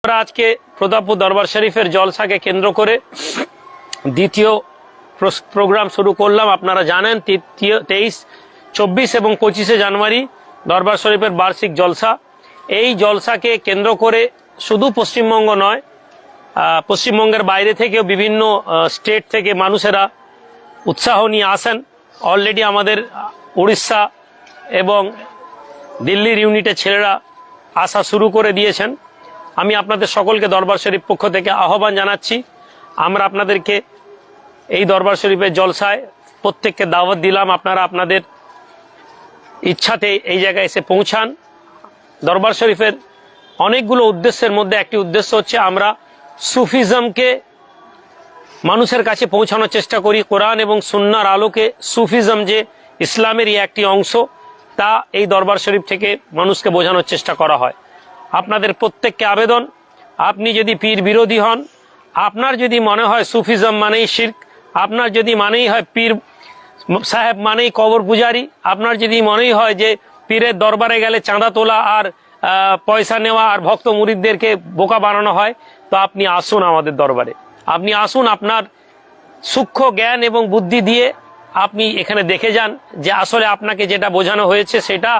আমরা আজকে প্রতাপপুর দরবার শরীফের জলসাকে কেন্দ্র করে দ্বিতীয় প্রোগ্রাম শুরু করলাম। আপনারা জানেন 23, 24 এবং 25শে জানুয়ারি দরবার শরীফের বার্ষিক জলসা। এই জলসাকে কেন্দ্র করে শুধু পশ্চিমবঙ্গ নয়, পশ্চিমবঙ্গের বাইরে থেকেও বিভিন্ন স্টেট থেকে মানুষেরা উৎসাহ নিয়ে আসেন। অলরেডি আমাদের উড়িষ্যা এবং দিল্লির ইউনিটের ছেলেরা আসা শুরু করে দিয়েছেন। আমি আপনাদের সকলকে দরবার শরীফ পক্ষ থেকে আহ্বান জানাচ্ছি। আমরা আপনাদেরকে এই দরবার শরীফের জলসায় প্রত্যেককে দাওয়াত দিলাম। আপনারা আপনাদের ইচ্ছাতে এই জায়গায় এসে পৌঁছান। দরবার শরীফের অনেকগুলো উদ্দেশ্যের মধ্যে একটি উদ্দেশ্য হচ্ছে আমরা সুফিজমকে মানুষের কাছে পৌঁছানোর চেষ্টা করি। কোরআন এবং সুন্নাহর আলোকে সুফিজম যে ইসলামেরই একটি অংশ, তা এই দরবার শরীফ থেকে মানুষকে বোঝানোর চেষ্টা করা হয়। আপনাদের প্রত্যেককে আবেদন, আপনি যদি পীর বিরোধী হন, আপনার যদি মনে হয় সুফিজম মানেই শিরক, আপনার যদি মানেই হয় পীর সাহেব মানেই কবর পূজারি, আপনার যদি মনেই হয় যে পীরের দরবারে গেলে চাঁদা তোলা আর পয়সা নেওয়া আর ভক্ত মুরিদদেরকে বোকা বানানো হয়, তো আপনি আসুন আমাদের দরবারে। আপনি আসুন, আপনার সূক্ষ্ম জ্ঞান এবং বুদ্ধি দিয়ে আপনি এখানে দেখে যান যে আসলে আপনাকে যেটা বোঝানো হয়েছে সেটা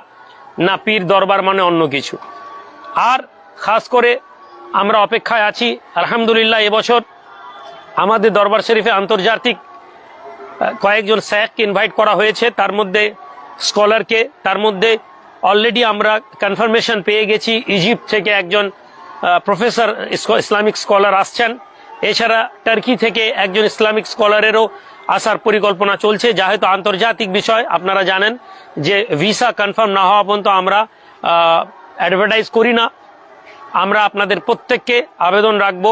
না পীর দরবার মানে অন্য কিছু। আর খাস করে আমরা অপেক্ষায় আছি। আলহামদুলিল্লাহ এবছর আমাদের দরবার শরীফে আন্তর্জাতিক কয়েকজন শেখকে ইনভাইট করা হয়েছে, তার মধ্যে স্কলারকে। তার মধ্যে অলরেডি আমরা কনফার্মেশন পেয়ে গেছি ইজিপ্ট থেকে একজন প্রফেসর ইসলামিক স্কলার আসছেন। এছাড়া টার্কি থেকে একজন ইসলামিক স্কলারেরও আসার পরিকল্পনা চলছে। যেহেতু আন্তর্জাতিক বিষয়, আপনারা জানেন যে ভিসা কনফার্ম না হওয়া পর্যন্ত আমরা অ্যাডভার্টাইজ করি না। আমরা আপনাদের প্রত্যেককে আবেদন রাখবো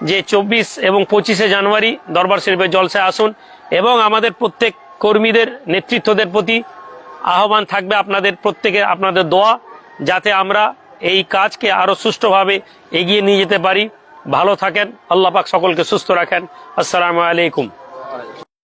যে 24 এবং 25শে জানুয়ারি দরবার শরীফের জলসায় আসুন, এবং আমাদের প্রত্যেক কর্মীদের নেতৃত্বদের প্রতি আহ্বান থাকবে আপনাদের প্রত্যেকে আপনাদের দোয়া, যাতে আমরা এই কাজকে আরো সুষ্ঠুভাবে এগিয়ে নিয়ে যেতে পারি। ভালো থাকেন, আল্লাহ পাক সকলকে সুস্থ রাখেন। আসসালামু আলাইকুম।